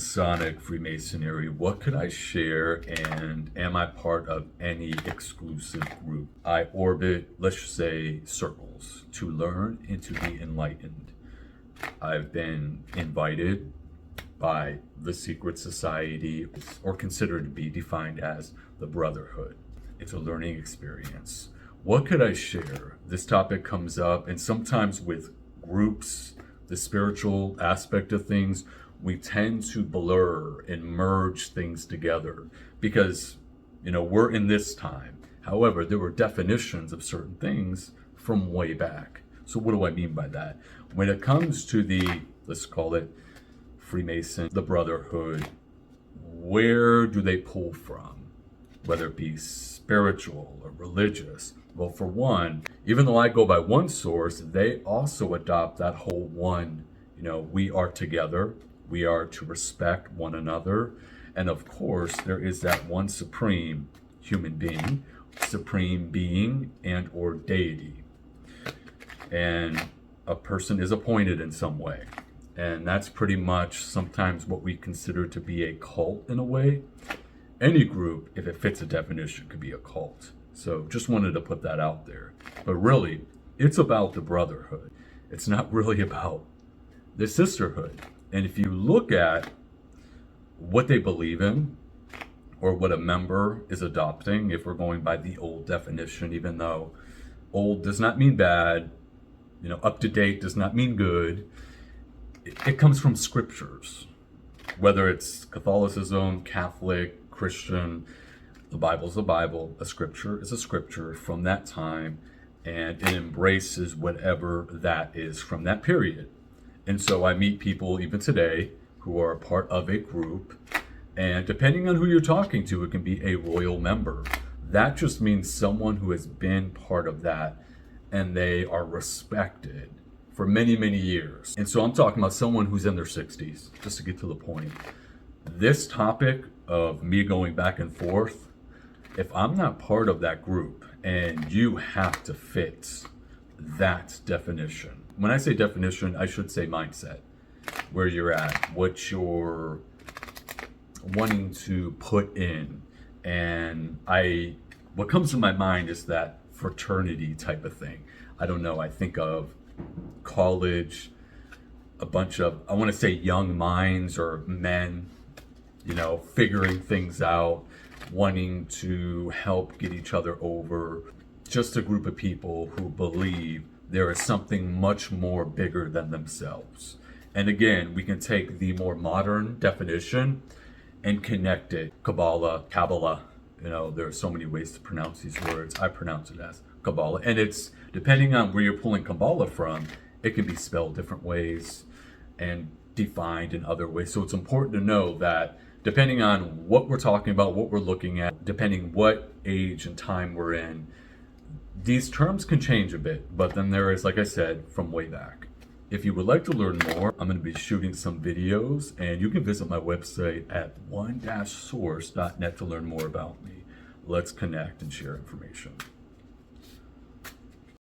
Masonic, Freemasonry, what could I share, and am I part of any exclusive group? I orbit, let's say, circles to learn and to be enlightened. I've been invited by the secret society, or considered to be defined as the brotherhood. It's a learning experience. What could I share? This topic comes up, and sometimes with groups, the spiritual aspect of things, we tend to blur and merge things together because, we're in this time. However, there were definitions of certain things from way back. So what do I mean by that? When it comes to the, let's call it Freemason, the brotherhood, where do they pull from? Whether it be spiritual or religious. Well, for one, even though I go by one source, they also adopt that whole one, we are together, we are to respect one another. And of course, there is that one supreme human being, supreme being and or deity. And a person is appointed in some way. And that's pretty much sometimes what we consider to be a cult in a way. Any group, if it fits a definition, could be a cult. So just wanted to put that out there. But really, it's about the brotherhood. It's not really about the sisterhood. And if you look at what they believe in, or what a member is adopting, if we're going by the old definition, even though old does not mean bad, up to date does not mean good, it comes from scriptures. Whether it's Catholicism, Catholic, Christian, the Bible's the Bible, a scripture is a scripture from that time, and it embraces whatever that is from that period. And so I meet people even today who are a part of a group, and depending on who you're talking to, it can be a royal member. That just means someone who has been part of that, and they are respected for many, many years. And so I'm talking about someone who's in their 60s, just to get to the point. This topic of me going back and forth, if I'm not part of that group, and you have to fit that definition. When I say definition, I should say mindset, where you're at, what you're wanting to put in. And what comes to my mind is that fraternity type of thing. I don't know, I think of college, a bunch of, I want to say young minds or men, figuring things out, wanting to help get each other over. Just a group of people who believe there is something much more bigger than themselves. And again, we can take the more modern definition and connect it. Kabbalah, there are so many ways to pronounce these words. I pronounce it as Kabbalah. And it's, depending on where you're pulling Kabbalah from, it can be spelled different ways and defined in other ways. So it's important to know that depending on what we're talking about, what we're looking at, depending what age and time we're in, these terms can change a bit, but then there is, like I said, from way back. If you would like to learn more, I'm going to be shooting some videos, and you can visit my website at one-source.net to learn more about me. Let's connect and share information.